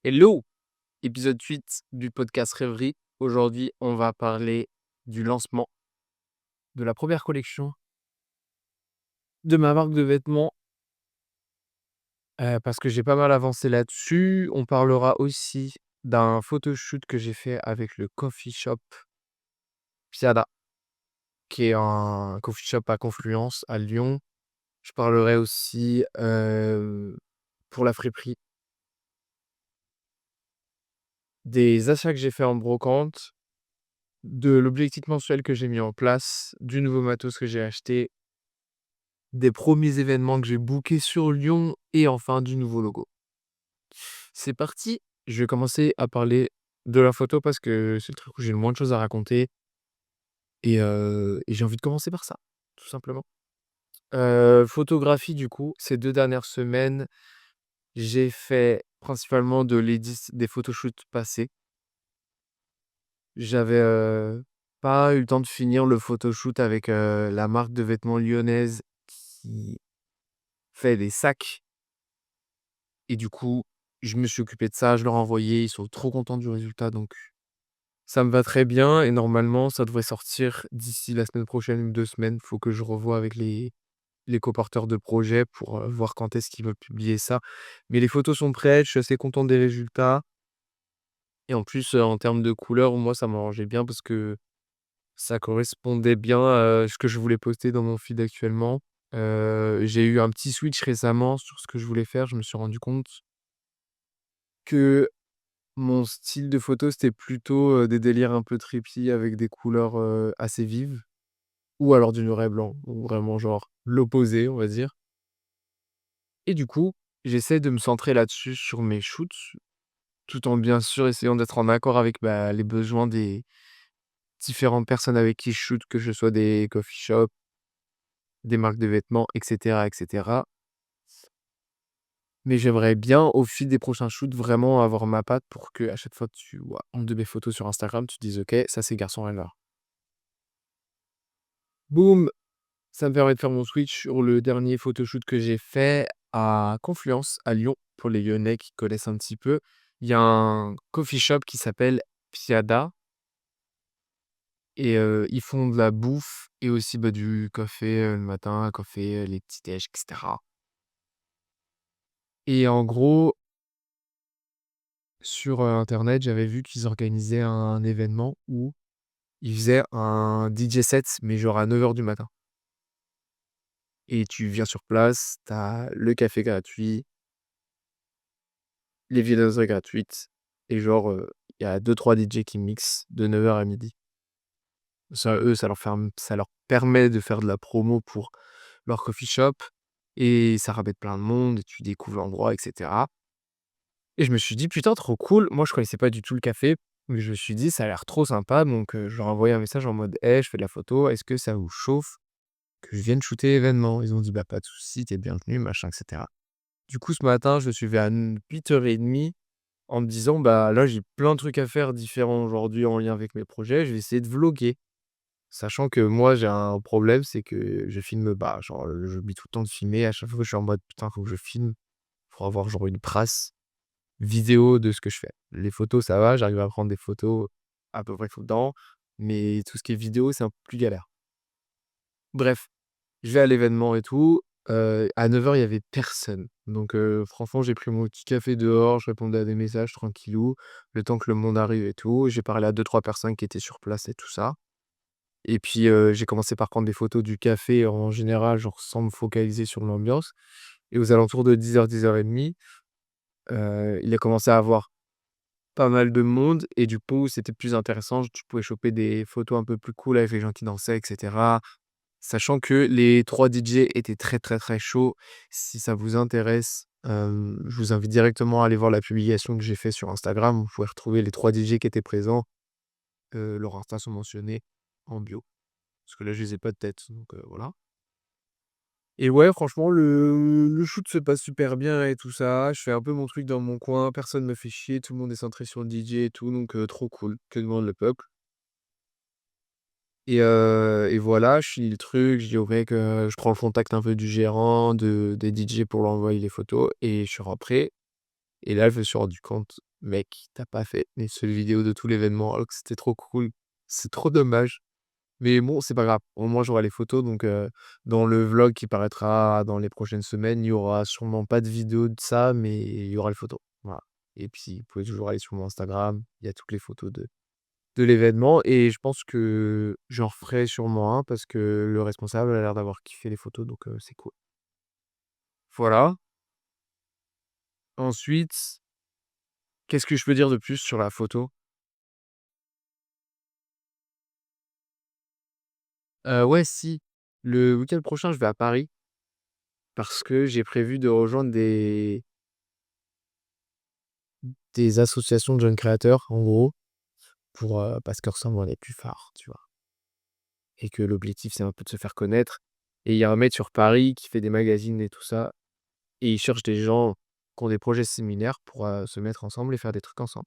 Hello! Épisode 8 du podcast Rêverie. Aujourd'hui, on va parler du lancement de la première collection de ma marque de vêtements, parce que j'ai pas mal avancé là-dessus. On parlera aussi d'un photoshoot que j'ai fait avec le coffee shop Piada, qui est un coffee shop à Confluence, à Lyon. Je parlerai aussi, pour la friperie, des achats que j'ai fait en brocante, de l'objectif mensuel que j'ai mis en place, du nouveau matos que j'ai acheté, des premiers événements que j'ai bookés sur Lyon et enfin du nouveau logo. C'est parti, je vais commencer à parler de la photo parce que c'est le truc où j'ai le moins de choses à raconter et j'ai envie de commencer par ça, tout simplement. Photographie du coup, ces 2 dernières semaines, j'ai fait principalement de l'édit des photoshoots passés. J'avais, pas eu le temps de finir le photoshoot avec, la marque de vêtements lyonnaise qui fait des sacs. Et du coup, je me suis occupé de ça, je leur ai envoyé, ils sont trop contents du résultat, donc ça me va très bien et normalement, ça devrait sortir d'ici la semaine prochaine ou 2 semaines. Faut que je revoie avec les coporteurs de projet pour, voir quand est-ce qu'ils veulent publier ça. Mais les photos sont prêtes, je suis assez content des résultats et en plus, en termes de couleurs, moi, ça m'arrangeait bien parce que ça correspondait bien à ce que je voulais poster dans mon feed actuellement. J'ai eu un petit switch récemment sur ce que je voulais faire. Je me suis rendu compte que mon style de photo, c'était plutôt, des délires un peu trippy avec des couleurs, assez vives ou alors du noir et blanc ou vraiment genre l'opposé, on va dire et du coup, j'essaie de me centrer là-dessus sur mes shoots, tout en bien sûr essayant d'être en accord avec, bah, les besoins des différentes personnes avec qui je shoot, que ce soit des coffee shops, des marques de vêtements et cetera. Mais j'aimerais bien au fil des prochains shoots vraiment avoir ma patte pour qu'à chaque fois que tu vois une de mes photos sur Instagram, tu te dises: «OK, ça c'est Garçon Rêveur». Boum! Ça me permet de faire mon switch sur le dernier photoshoot que j'ai fait à Confluence, à Lyon, pour les Lyonnais qui connaissent un petit peu. Il y a un coffee shop qui s'appelle Piada et ils font de la bouffe et aussi, bah, du café, le matin, café, les petits déj et cetera et en gros, sur, internet, j'avais vu qu'ils organisaient un événement où ils faisaient un DJ set, mais genre à 9 heures du matin et tu viens sur place, tu as le café gratuit, les viennoiseries gratuites et genre, il y a deux trois DJ qui mixent de 9 heures à midi. Ça, eux, ça leur permet de faire de la promo pour leur coffee shop et ça ramène plein de monde et tu découvres l'endroit et cetera et je me suis dit: «Putain, trop cool». Moi, je connaissais pas du tout le café, mais je me suis dit: «Ça a l'air trop sympa», donc je leur ai envoyé un message en mode: «Hey, je fais de la photo, est-ce que ça vous chauffe que je vienne shooter l'événement?» Ils ont dit: «Bah, pas de souci, tu es bienvenu», machin et cetera. Du coup, ce matin, je me suis levé à 8:30 en me disant: «Bah, là, j'ai plein de trucs à faire différents aujourd'hui en lien avec mes projets, je vais essayer de vlogger». Sachant que moi, j'ai un problème, c'est que je filme pas. Genre, j'oublie tout le temps de filmer. À chaque fois, je suis en mode: «Putain, faut que je filme pour avoir genre une trace vidéo de ce que je fais». Les photos, ça va, j'arrive à prendre des photos à peu près tout le temps, mais tout ce qui est vidéo, c'est un peu plus galère. Bref, je vais à l'événement et tout, à 9 heures il y avait personne. Donc franchement, j'ai pris mon petit café dehors, je répondais à des messages tranquillou, le temps que le monde arrive et tout. J'ai parlé à deux trois personnes qui étaient sur place et tout ça et puis, j'ai commencé par prendre des photos du café en général, genre sans me focaliser sur l'ambiance et aux alentours de 10 heures, 10 heures et demie, il a commencé à avoir pas mal de monde et du coup, c'était plus intéressant. Tu pouvais choper des photos un peu plus cool avec les gens qui dansaient et cetera. Sachant que les 3 DJ étaient très, très, très chauds. Si ça vous intéresse, je vous invite directement à aller voir la publication que j'ai fait sur Instagram. Vous pouvez retrouver les 3 DJ qui étaient présents. Leurs Insta sont mentionnés en bio. Parce que là, je les ai pas de tête, donc voilà. Et ouais, franchement, le shoot se passe super bien et tout ça. Je fais un peu mon truc dans mon coin, personne me fait chier, tout le monde est centré sur le DJ et tout, donc trop cool. Que demande le peuple? Et voilà, je finis le truc, je dis au mec, je prends le contact un peu du gérant, des DJ pour leur envoyer les photos et je suis rentré et là, je me suis rendu compte Mec, t'as pas fait une seule vidéo de tout l'événement alors que c'était trop cool. C'est trop dommage. Mais bon, c'est pas grave. Au moins, j'aurai les photos donc dans le vlog qui paraîtra dans les prochaines semaines, il y aura sûrement pas de vidéo de ça, mais il y aura les photos. Voilà et puis, vous pouvez toujours aller sur mon Instagram, il y a toutes les photos de l'événement et je pense que j'en referai sûrement un parce que le responsable a l'air d'avoir kiffé les photos donc c'est cool. Voilà. Ensuite, qu'est-ce que je peux dire de plus sur la photo? Ouais, si, le week-end prochain, je vais à Paris parce que j'ai prévu de rejoindre des associations de jeunes créateurs, en gros, pour, parce que ressemble on est plus fort, tu vois? Et que l'objectif, c'est un peu de se faire connaître et il y a un mec sur Paris qui fait des magazines et tout ça et il cherche des gens qui ont des projets similaires pour, se mettre ensemble et faire des trucs ensemble.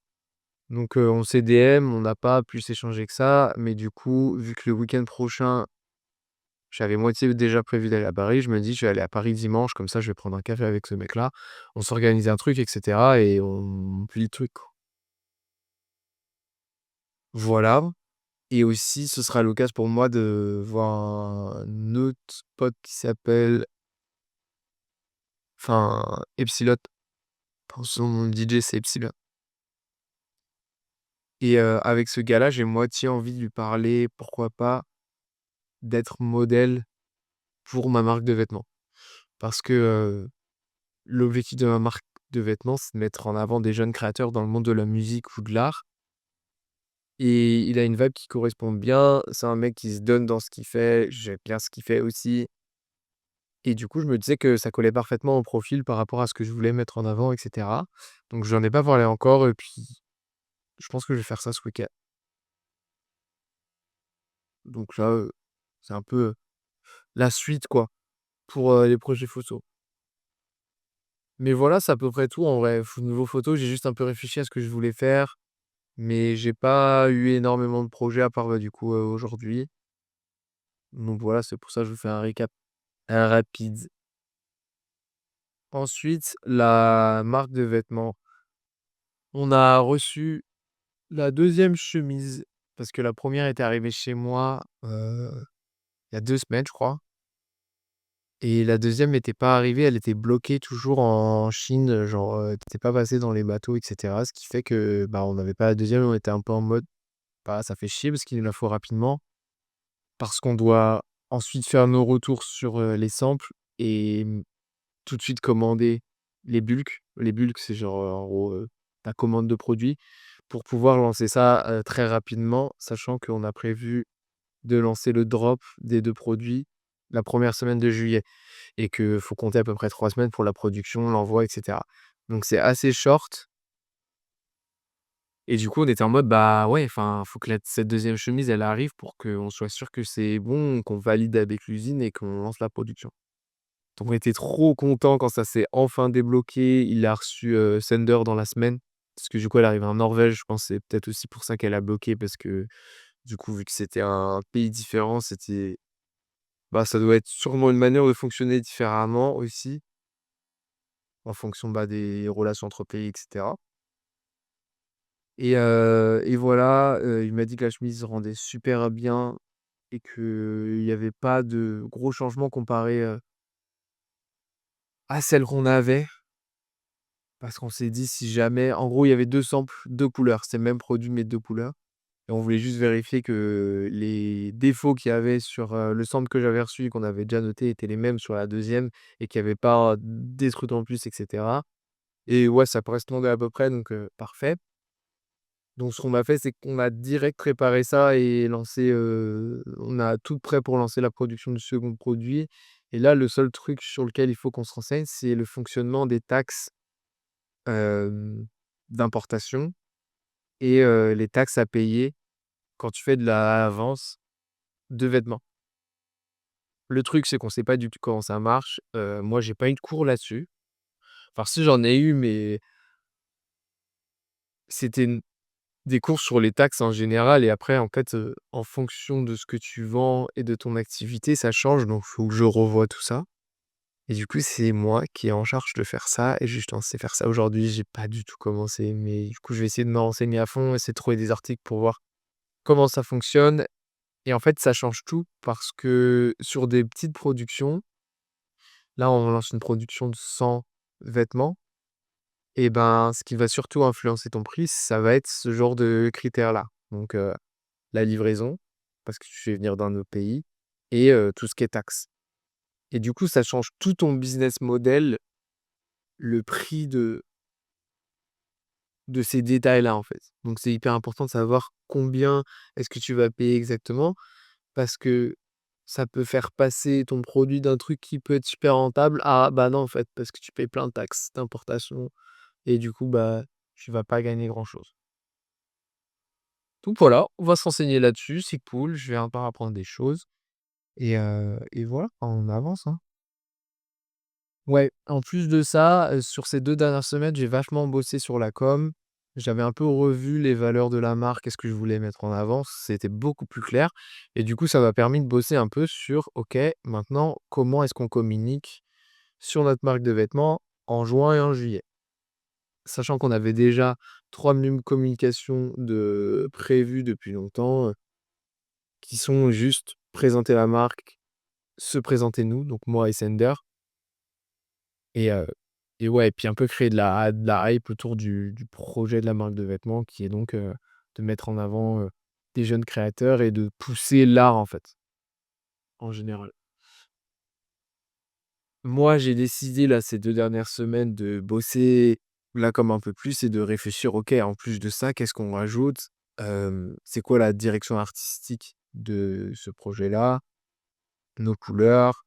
Donc, on s'est DM, on n'a pas pu s'échanger que ça, mais du coup, vu que le week-end prochain, j'avais moitié déjà prévu d'aller à Paris, je me dis: «Je vais aller à Paris dimanche, comme ça je vais prendre un café avec ce mec-là». On s'organise un truc et cetera et on plie le truc, quoi. Voilà et aussi ce sera l'occasion pour moi de voir un autre pote qui s'appelle enfin Epsilot, enfin son nom de DJ c'est Epsilon et avec ce gars-là, j'ai moitié envie de lui parler, pourquoi pas, d'être modèle pour ma marque de vêtements. Parce que, l'objectif de ma marque de vêtements, c'est de mettre en avant des jeunes créateurs dans le monde de la musique ou de l'art et il a une vibe qui correspond bien. C'est un mec qui se donne dans ce qu'il fait, j'aime bien ce qu'il fait aussi et du coup, je me disais que ça collait parfaitement au profil par rapport à ce que je voulais mettre en avant et cetera. Donc j'en ai pas parlé encore et puis je pense que je vais faire ça ce week-end. Donc là, c'est un peu, la suite quoi, pour, les projets photos. Mais voilà, c'est à peu près tout en vrai. Niveau photo, j'ai juste un peu réfléchi à ce que je voulais faire. Mais j'ai pas eu énormément de projets à part, bah, du coup, aujourd'hui. Donc voilà, c'est pour ça que je vous fais un récap, rapide. Ensuite, la marque de vêtements. On a reçu la deuxième chemise parce que la première était arrivée chez moi, il y a 2 semaines, je crois et la deuxième n'était pas arrivée, elle était bloquée toujours en Chine, genre, était pas passée dans les bateaux et cetera. Ce qui fait que, bah, on n'avait pas la deuxième on était un peu en mode: «Bah, ça fait chier parce qu'il nous la faut rapidement». Parce qu'on doit ensuite faire nos retours sur, les samples et tout de suite commander les bulk. Les bulk, c'est genre, en gros, ta commande de produit pour pouvoir lancer ça, très rapidement, sachant qu'on a prévu de lancer le drop des 2 produits la première semaine de juillet et qu'il faut compter à peu près 3 semaines pour la production, l'envoi et cetera. Donc c'est assez short et du coup, on était en mode: «Bah, ouais, enfin, faut que la cette deuxième chemise, elle arrive pour qu'on soit sûr que c'est bon, qu'on valide avec l'usine et qu'on lance la production». Donc on était trop contents quand ça s'est enfin débloqué. Il a reçu, Sender dans la semaine, parce que du coup, elle arrive en Norvège. Je pense que c'est peut-être aussi pour ça qu'elle a bloqué parce que, du coup, vu que c'était un pays différent, c'était bah, ça doit être sûrement une manière de fonctionner différemment aussi, en fonction, bah, des relations entre pays et cetera. Et voilà, il m'a dit que la chemise rendait super bien et qu'il y avait pas de gros changements comparé, à celle qu'on avait. Parce qu'on s'est dit si jamais en gros, il y avait 2 samples, 2 couleurs. C'est le même produit, mais 2 couleurs et on voulait juste vérifier que les défauts qu'il y avait sur, le sample que j'avais reçu et qu'on avait déjà noté étaient les mêmes sur la deuxième et qu'il y avait pas des trucs en plus et cetera et ouais, ça correspondait à peu près donc parfait. Donc ce qu'on a fait, c'est qu'on a direct préparé ça et lancé, on a tout prêt pour lancer la production du second produit et là, le seul truc sur lequel il faut qu'on se renseigne, c'est le fonctionnement des taxes, d'importation et les taxes à payer quand tu fais de la vente de vêtements. Le truc, c'est qu'on sait pas du tout comment ça marche. Moi, j'ai pas eu de cours là-dessus. Enfin si, j'en ai eu, mais c'était des cours sur les taxes en général et après en fait, en fonction de ce que tu vends et de ton activité, ça change donc faut que je revoie tout ça. et du coup, c'est moi qui est en charge de faire ça et je suis censé faire ça aujourd'hui. J'ai pas du tout commencé, mais du coup, je vais essayer de me renseigner à fond, essayer de trouver des articles pour voir comment ça fonctionne et en fait, ça change tout parce que sur des petites productions, là, on lance une production de 100 vêtements et ben, ce qui va surtout influencer ton prix, ça va être ce genre de critères-là. Donc, la livraison, parce que tu fais venir d'un autre pays et tout ce qui est taxes. Et du coup, ça change tout ton business model, le prix de ces détails-là, en fait. Donc c'est hyper important de savoir combien est-ce que tu vas payer exactement, parce que ça peut faire passer ton produit d'un truc qui peut être super rentable à: «Bah non, en fait», parce que tu payes plein de taxes d'importation et du coup, bah, tu vas pas gagner grand-chose. Donc voilà, on va se renseigner là-dessus, c'est cool, je vais encore apprendre des choses et voilà, on avance, hein. Ouais, en plus de ça, sur ces 2 dernières semaines, j'ai vachement bossé sur la com. J'avais un peu revu les valeurs de la marque et ce que je voulais mettre en avant. C'était beaucoup plus clair et du coup, ça m'a permis de bosser un peu sur: «OK, maintenant, comment est-ce qu'on communique sur notre marque de vêtements en juin et en juillet?» Sachant qu'on avait déjà 3 communications de prévues depuis longtemps, qui sont juste présenter la marque, se présenter nous, donc moi et Sender. Et ouais et puis un peu créer de la hype autour du projet de la marque de vêtements qui est donc, de mettre en avant, des jeunes créateurs et de pousser l'art, en fait, en général. Moi, j'ai décidé là, ces 2 dernières semaines de bosser là comme un peu plus et de réfléchir: «OK, en plus de ça, qu'est-ce qu'on rajoute? C'est quoi la direction artistique de ce projet-là? Nos couleurs?»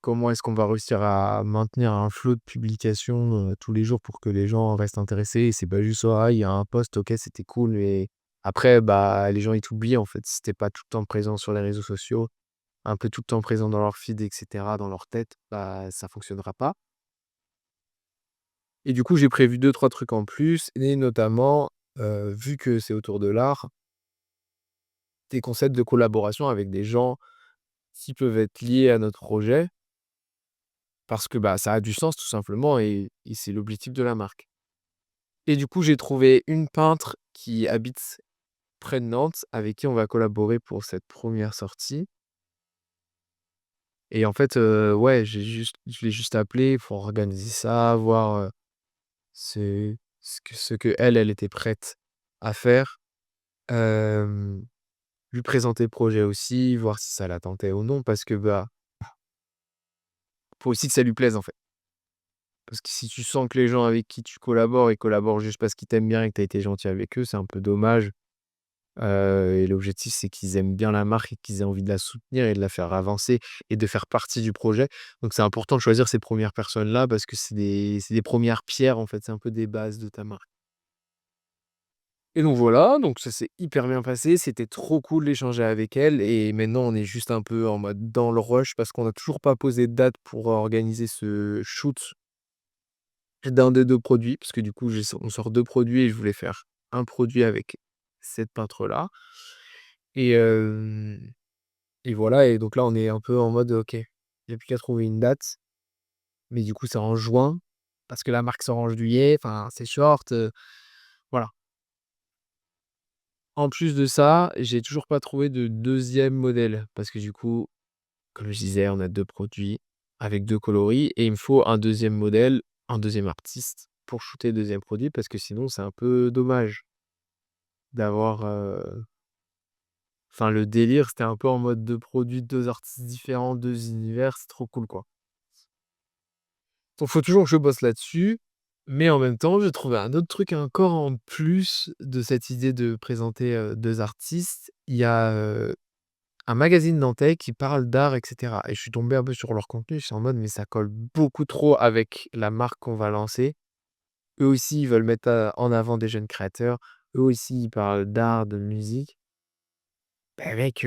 Comment est-ce qu'on va réussir à maintenir un flot de publications, tous les jours pour que les gens restent intéressés et c'est pas juste: «Oh, ah, il y a un post, OK, c'était cool» et après, bah, les gens ils t'oublient en fait. Si tu pas tout le temps présent sur les réseaux sociaux, un peu tout le temps présent dans leur feed et cetera, dans leur tête, bah, ça fonctionnera pas et du coup, j'ai prévu deux trois trucs en plus et notamment, vu que c'est autour de l'art, des concepts de collaboration avec des gens qui peuvent être liés à notre projet parce que, bah, ça a du sens tout simplement et c'est l'objectif de la marque. Et du coup, j'ai trouvé une peintre qui habite près de Nantes, avec qui on va collaborer pour cette première sortie et en fait, ouais, je l'ai juste appelée pour organiser ça, voir, ce que elle était prête à faire. Hem, Lui présenter le projet aussi, voir si ça la tentait ou non parce que, bah, faut aussi que ça lui plaise, en fait. Parce que si tu sens que les gens avec qui tu collabores, ils collaborent juste parce qu'ils t'aiment bien et que tu as été gentil avec eux, c'est un peu dommage. Et l'objectif, c'est qu'ils aiment bien la marque et qu'ils aient envie de la soutenir et de la faire avancer et de faire partie du projet. Donc c'est important de choisir ces premières personnes-là parce que c'est des premières pierres, en fait, c'est un peu des bases de ta marque. Et donc voilà, donc ça s'est hyper bien passé, c'était trop cool d'échanger avec elle et maintenant on est juste un peu en mode dans le rush parce qu'on a toujours pas posé de date pour organiser ce shoot d'un des 2 produits. Parce que du coup, on sort 2 produits et je voulais faire un produit avec cette peintre-là et et voilà et donc là, on est un peu en mode: «OK, il y a plus qu'à trouver une date», mais du coup, c'est en juin parce que la marque sort en juillet, enfin, c'est short, voilà. En plus de ça, j'ai toujours pas trouvé de deuxième modèle parce que du coup, comme je disais, on a 2 produits avec 2 coloris et il me faut un deuxième modèle, un deuxième artiste pour shooter le 2e produit parce que sinon, c'est un peu dommage d'avoir, enfin, le délire, c'était un peu en mode 2 produits, 2 artistes différents, 2 univers, c'est trop cool, quoi. Donc faut toujours que je bosse là-dessus, mais en même temps, j'ai trouvé un autre truc encore en plus de cette idée de présenter, 2 artistes. Il y a, un magazine nantais qui parle d'art et cetera et je suis tombé un peu sur leur contenu, je suis en mode: «Mais ça colle beaucoup trop avec la marque qu'on va lancer». Eux aussi, ils veulent mettre, en avant des jeunes créateurs. Eux aussi, ils parlent d'art, de musique. Bah, mec,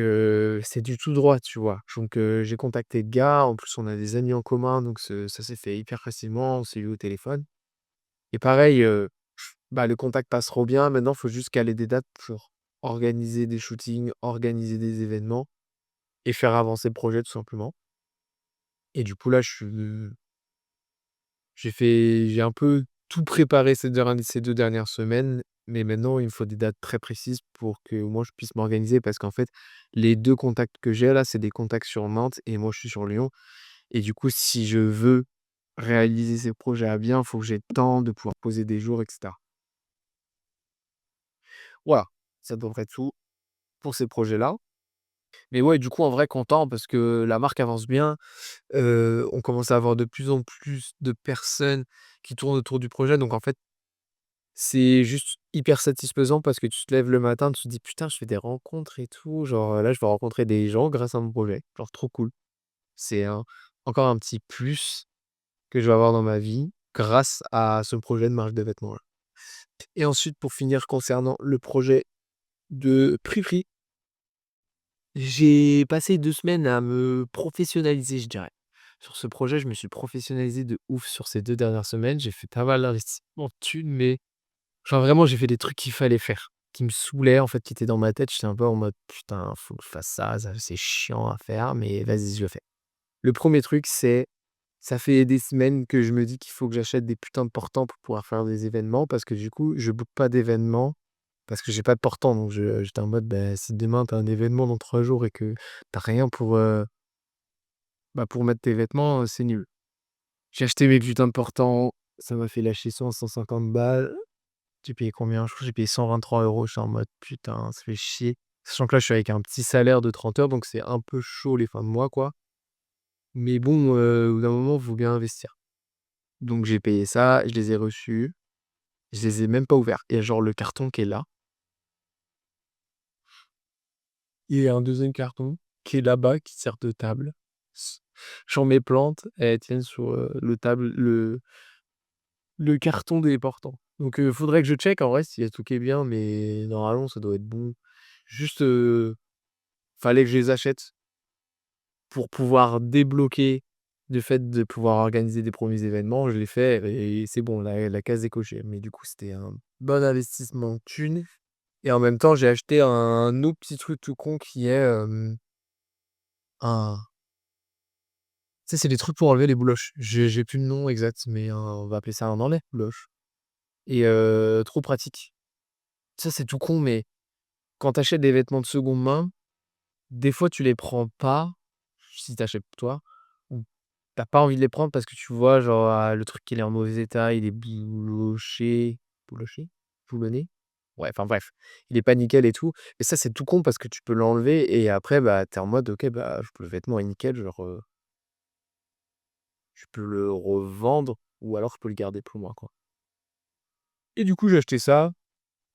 c'est du tout droit, tu vois? Donc j'ai contacté le gars, en plus on a des amis en commun, donc ça s'est fait hyper facilement, on s'est eu au téléphone et pareil, bah, le contact passe trop bien. Maintenant, il faut juste caler des dates pour organiser des shootings, organiser des événements et faire avancer le projet tout simplement et du coup là, j'ai un peu tout préparé ces 2 dernières semaines, mais maintenant il me faut des dates très précises pour que moi je puisse m'organiser parce qu'en fait, les 2 contacts que j'ai là, c'est des contacts sur Nantes et moi je suis sur Lyon et du coup, si je veux réaliser ces projets à bien, il faut que j'ai le temps de pouvoir poser des jours et cetera. Voilà, ça devrait être tout pour ces projets-là. Mais ouais, du coup, en vrai, content parce que la marque avance bien. On commence à avoir de plus en plus de personnes qui tournent autour du projet. Donc en fait, c'est juste hyper satisfaisant parce que tu te lèves le matin, tu te dis: «Putain, je fais des rencontres et tout, genre, là, je vais rencontrer des gens grâce à mon projet». Genre trop cool. C'est encore un petit plus que je vais avoir dans ma vie grâce à ce projet de marque de vêtements-là. Et ensuite, pour finir, concernant le projet de Pripri, j'ai passé 2 semaines à me professionnaliser, je dirais. Sur ce projet, je me suis professionnalisé de ouf sur ces 2 dernières semaines. J'ai fait pas mal d'investissements de thunes, mais genre vraiment, j'ai fait des trucs qu'il fallait faire, qui me saoulaient, en fait, qui étaient dans ma tête. J'étais un peu en mode: «Putain, faut que je fasse ça, c'est chiant à faire, mais vas-y, je le fais». Le premier truc, c'est ça fait des semaines que je me dis qu'il faut que j'achète des putains de portants pour pouvoir faire des événements parce que du coup, je book pas d'événements parce que j'ai pas de portant. Donc j'étais en mode: «Bah, si demain tu as un événement dans 3 jours et que tu as rien pour, bah, pour mettre tes vêtements, c'est nul». J'ai acheté mes putains de portants, ça m'a fait lâcher 150 balles. J'ai payé combien? Je crois que j'ai payé 123 €. J'étais en mode: «Putain, ça fait chier». Sachant que là, je suis avec un petit salaire de 30 heures, donc c'est un peu chaud les fins de mois, quoi. Mais bon, au bout d'un moment, faut bien investir. Donc j'ai payé ça, je les ai reçus, je les ai même pas ouverts. Il y a genre le carton qui est là et un deuxième carton qui est là-bas, qui sert de table. S Genre mes plantes, elles tiennent sur, le carton des portants. Donc faudrait que je check en vrai s'il y a tout qui est bien, mais normalement ça doit être bon. Juste, fallait que je les achète pour pouvoir débloquer le fait de pouvoir organiser des premiers événements. Je l'ai fait et c'est bon, la case est cochée. Mais du coup, c'était un bon investissement de thunes et en même temps, j'ai acheté un autre petit truc tout con qui est, un tu sais, c'est des trucs pour enlever les bouloches. J'ai plus le nom exact, mais on va appeler ça un enlève-bouloches et trop pratique. Ça, c'est tout con, mais quand tu achètes des vêtements de seconde main, des fois, tu les prends pas, si tu achètes pour toi, ou tu as pas envie de les prendre parce que tu vois, genre, le truc, il est en mauvais état, il est bouloché? Boulonné? Ouais, enfin bref, il est pas nickel et tout et ça, c'est tout con parce que tu peux l'enlever et après, bah, tu es en mode: «OK, bah, le vêtement est nickel, genre, je peux le revendre ou alors je peux le garder pour moi, quoi». Et du coup, j'ai acheté ça,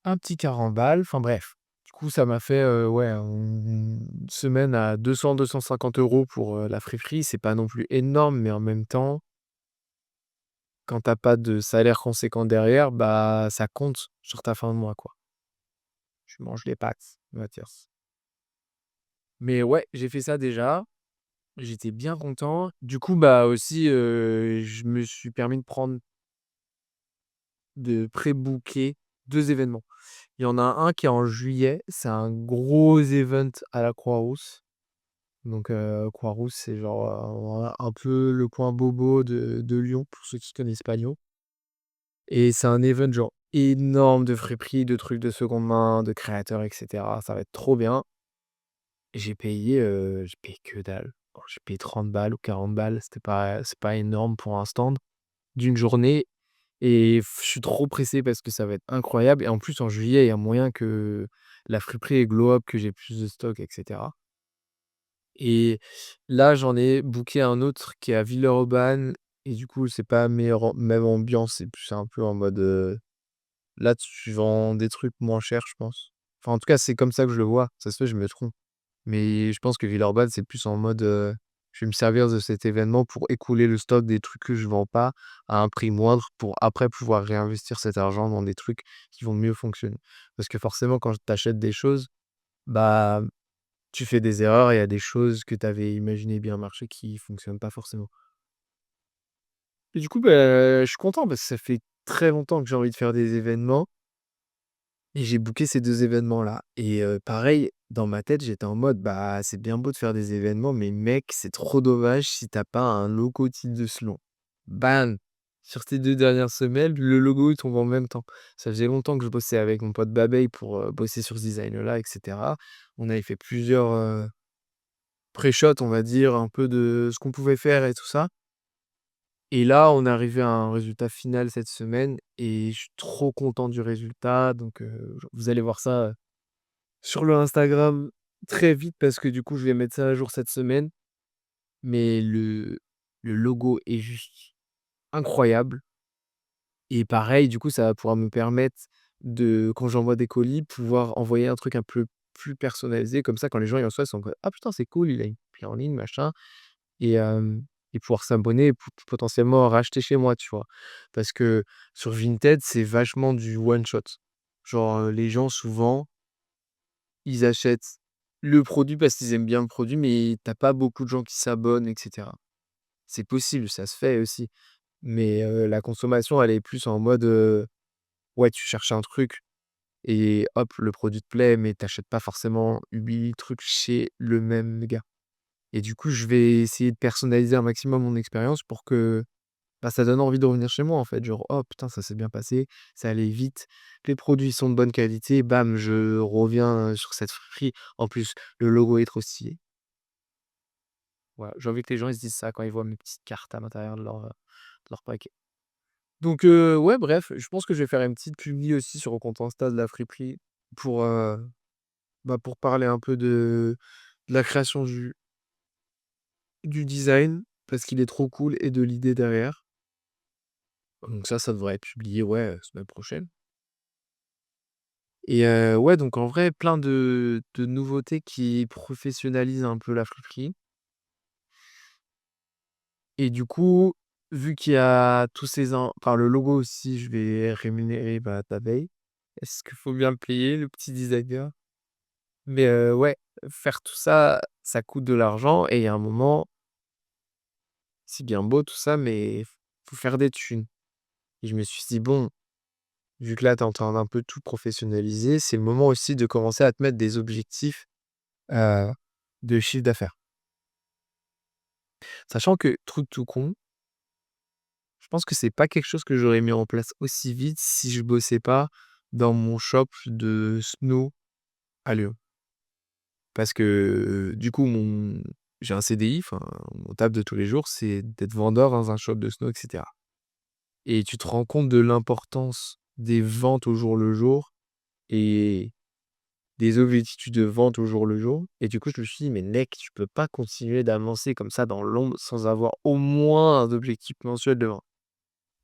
un petit 40 balles, enfin bref. Du coup, ça m'a fait, ouais, une semaine à 200-250 € pour, la friperie. C'est pas non plus énorme, mais en même temps, quand tu as pas de salaire conséquent derrière, bah, ça compte sur ta fin de mois, quoi. Tu manges les pâtes, on va dire. Mais ouais, j'ai fait ça déjà, j'étais bien content. Du coup, bah, aussi, je me suis permis de pré-booker 2 événements. Il y en a un qui est en juillet, c'est un gros event à la Croix-Rousse. Donc Croix-Rousse, c'est genre, un peu le coin bobo de Lyon, pour ceux qui connaissent pas Lyon et c'est un event genre énorme de friperies, de trucs de seconde main, de créateurs et cetera. Ça va être trop bien. J'ai payé que dalle. Oh, j'ai payé 30 balles ou 40 balles, c'est pas énorme pour un stand d'une journée et je suis trop pressé parce que ça va être incroyable et en plus en juillet, il y a moyen que la friperie elle glow up, que j'ai plus de stock et cetera. Et là, j'en ai booké un autre qui est à Villeurbanne et du coup, c'est pas même ambiance, c'est plus un peu en mode, là, tu vends des trucs moins chers, je pense. Enfin, en tout cas, c'est comme ça que je le vois. Ça se fait, je me trompe. Mais je pense que Villeurbanne, c'est plus en mode, je vais me servir de cet événement pour écouler le stock des trucs que je vends pas à un prix moindre pour après pouvoir réinvestir cet argent dans des trucs qui vont mieux fonctionner. Parce que forcément, quand tu achètes des choses, bah tu fais des erreurs et il y a des choses que tu avais imaginées bien marcher qui fonctionnent pas forcément. Et du coup, bah, je suis content parce que ça fait très longtemps que j'ai envie de faire des événements et j'ai booké ces 2 événements-là et pareil, dans ma tête, j'étais en mode: «Bah, c'est bien beau de faire des événements, mais mec, c'est trop dommage si t'as pas un logo type de selon». Bam! Sur ces 2 dernières semaines, le logo, il tombe en même temps. Ça faisait longtemps que je bossais avec mon pote Babey pour, bosser sur ce design-là et cetera. On avait fait plusieurs, pré-shots, on va dire, un peu de ce qu'on pouvait faire et tout ça. Et là, on est arrivé à un résultat final cette semaine et je suis trop content du résultat. Donc, vous allez voir ça, sur le Instagram très vite parce que du coup, je vais mettre ça à jour cette semaine. Mais le logo est juste incroyable et pareil, du coup, ça va pouvoir me permettre de, quand j'envoie des colis, pouvoir envoyer un truc un peu plus personnalisé. Comme ça, quand les gens ils reçoivent, ils sont en mode: «Ah putain, c'est cool, il a une pris en ligne, machin». Et pouvoir s'abonner et potentiellement racheter chez moi, tu vois? Parce que sur Vinted, c'est vachement du one shot. Genre, les gens souvent, ils achètent le produit parce qu'ils aiment bien le produit, mais tu pas beaucoup de gens qui s'abonnent et cetera. C'est possible, ça se fait aussi, mais la consommation, elle est plus en mode, ouais, tu cherches un truc et hop, le produit te plaît, mais tu pas forcément 8 trucs chez le même gars. Et du coup, je vais essayer de personnaliser un maximum mon expérience pour que, bah, ça donne envie de revenir chez moi, en fait. Genre: «Oh putain, ça s'est bien passé, ça allait vite, les produits sont de bonne qualité, bam, je reviens, sur cette friperie. En plus, le logo est trop stylé». Voilà, j'ai envie que les gens ils se disent ça quand ils voient mes petites cartes à l'intérieur de leur paquet. Donc ouais, bref, je pense que je vais faire une petite publi aussi sur le compte Insta de la friperie pour, bah, pour parler un peu de la création du design parce qu'il est trop cool et de l'idée derrière. Donc ça devrait être publié, ouais, semaine prochaine. Et ouais, donc en vrai, plein de nouveautés qui professionnalisent un peu la friperie et du coup, vu qu'il y a tous ces en enfin le logo aussi, je vais rémunérer, bah, Tabeille. Est-ce qu'il faut bien le payer, le petit designer? Mais ouais, faire tout ça, ça coûte de l'argent et il y a un moment, c'est bien beau tout ça, mais faut faire des thunes et je me suis dit: «Bon, vu que là, tu es en train d'un peu tout professionnaliser, c'est le moment aussi de commencer à te mettre des objectifs, heu, de chiffre d'affaires». Sachant que, truc tout con, je pense que c'est pas quelque chose que j'aurais mis en place aussi vite si je bossais pas dans mon shop de snow à Lyon. Parce que, du coup, j'ai un CDI, enfin, mon taf de tous les jours, c'est d'être vendeur dans un shop de snow et cetera. Et tu te rends compte de l'importance des ventes au jour le jour et des objectifs de vente au jour le jour. Et du coup, je me suis dit: «Mais mec, tu peux pas continuer d'avancer comme ça dans l'ombre sans avoir au moins un objectif mensuel de vente».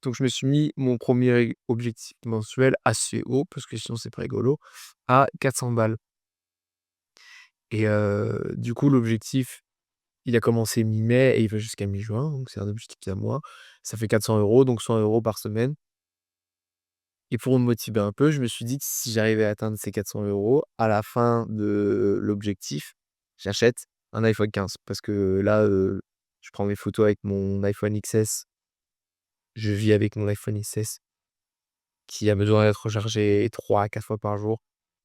Donc je me suis mis mon premier objectif mensuel assez haut, parce que sinon c'est pas rigolo, à 400 balles. Et du coup, l'objectif, il a commencé mi-mai et il va jusqu'à mi-juin, donc c'est un objectif d'un mois. Ça fait 400 €, donc 100 € par semaine. Et pour me motiver un peu, je me suis dit que si j'arrivais à atteindre ces 400 € à la fin de l'objectif, j'achète un iPhone 15. Parce que là, je prends mes photos avec mon iPhone XS. Je vis avec mon iPhone XS qui a besoin d'être rechargé 3 à 4 fois par jour.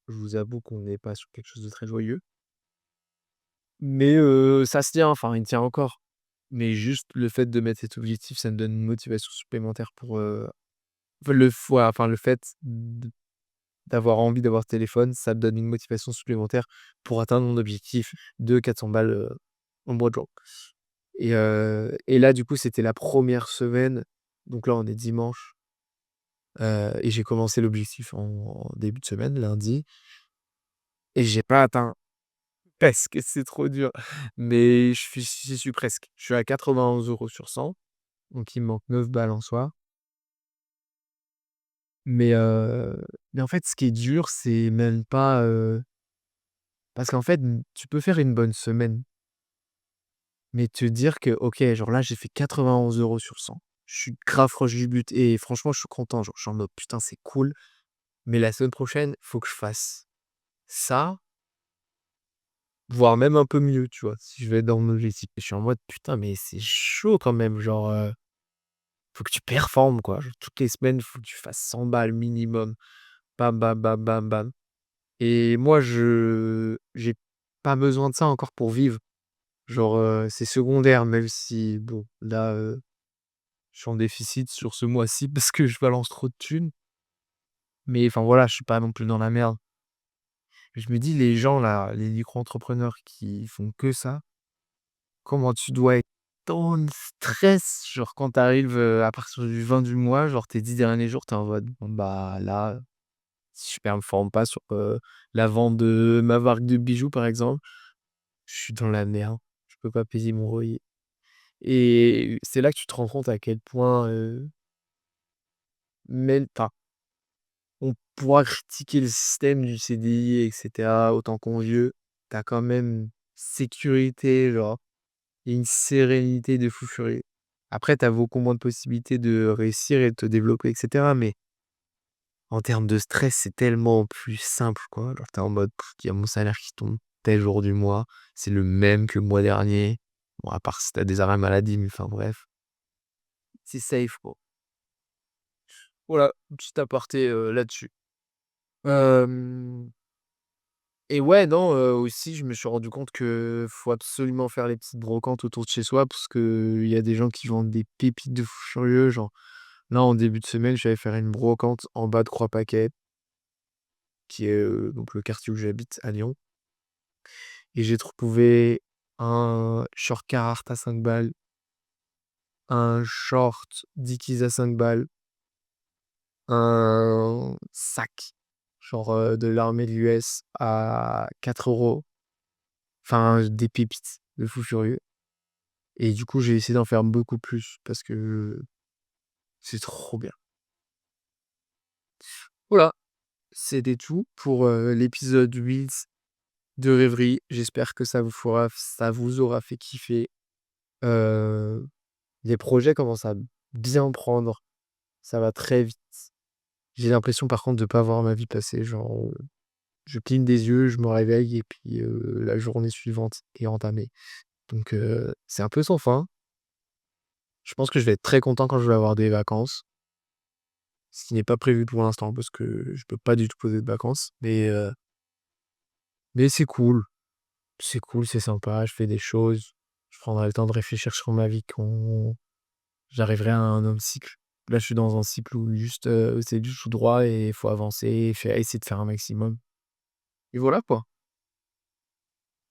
Je vous avoue qu'on n'est pas sur quelque chose de très joyeux. Mais ça se tient, enfin, il tient encore. Mais juste le fait de mettre cet objectif, ça me donne une motivation supplémentaire pour, enfin le fait d'avoir envie d'avoir ce téléphone, ça me donne une motivation supplémentaire pour atteindre mon objectif de 400 balles, au mois de juin. Et là, du coup, c'était la première semaine, donc là, on est dimanche, et j'ai commencé l'objectif en début de semaine, lundi, et j'ai pas atteint parce que c'est trop dur, mais j'y suis presque. Je suis à 91 € sur 100, donc il me manque 9 balles en soi. Mais en fait, ce qui est dur, c'est même pas, parce qu'en fait, tu peux faire une bonne semaine, mais te dire que: «OK, genre là, j'ai fait 91 € sur 100. Je suis grave proche du but» et franchement, je suis content, genre, je suis en mode: «Putain, c'est cool, mais la semaine prochaine, faut que je fasse ça, voire même un peu mieux», tu vois? Si je vais être dans mon objectif et je suis en mode: «Putain, mais c'est chaud quand même», genre, faut que tu performes, quoi. Genre toutes les semaines, faut que tu fasses 100 balles minimum. Bam, bam, bam, bam, bam et moi j'ai pas besoin de ça encore pour vivre. Genre, c'est secondaire même si bon là, je suis en déficit sur ce mois-ci parce que je balance trop de thunes. Mais enfin voilà, je suis pas non plus dans la merde. Je me dis les gens là, les micro-entrepreneurs qui font que ça, comment tu dois être dans le stress, genre quand tu arrives, à partir du 20 du mois, genre tes 10 derniers jours, tu es en mode: «Bon bah là, si je performe pas sur, la vente de ma marque de bijoux par exemple, je suis dans la merde, je peux pas payer mon loyer» et c'est là que tu te rends compte à quel point, même enfin, on pourra critiquer le système du CDI et cetera autant qu'on veut, tu as quand même sécurité, genre, il y a une sérénité de fou furieux. Après, tu as beaucoup moins de possibilités de réussir et de te développer et cetera, mais en termes de stress, c'est tellement plus simple, quoi. Genre, tu es en mode: «Il y a mon salaire qui tombe tel jour du mois, c'est le même que le mois dernier». Bon, à part si tu as des arrêts maladie, mais enfin bref, c'est safe, quoi. Voilà, petit aparté, là-dessus. Hem Et ouais, non, aussi, je me suis rendu compte que faut absolument faire les petites brocantes autour de chez soi parce qu'il y a des gens qui vendent des pépites de fou furieux. Genre, là, en début de semaine, j'allais faire une brocante en bas de Croix-Paquette, qui est, donc le quartier où j'habite à Lyon et j'ai trouvé un short Carhartt à 5 balles, un short Dickies à 5 balles, un sac, genre, de l'armée de l'US à 4 €. Enfin, des pépites de fou furieux. Et du coup, j'ai essayé d'en faire beaucoup plus parce que c'est trop bien. Voilà, c'était tout pour, l'épisode 8 de Rêverie. J'espère que ça vous aura fait kiffer. Heu, les projets commencent à bien prendre, ça va très vite. J'ai l'impression par contre de pas voir ma vie passer, genre, je cligne des yeux, je me réveille et puis, la journée suivante est entamée. Donc, c'est un peu sans fin. Je pense que je vais être très content quand je vais avoir des vacances. Ce qui n'est pas prévu pour l'instant parce que je peux pas du tout poser de vacances. Mais c'est cool, c'est sympa, je fais des choses. Je prendrai le temps de réfléchir sur ma vie quand j'arriverai à un homme cycle. Là, je suis dans un cycle où juste, c'est du tout droit et il faut avancer et essayer de faire un maximum. Et voilà quoi.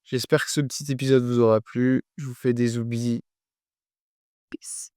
J'espère que ce petit épisode vous aura plu. Je vous fais des oublis. Peace.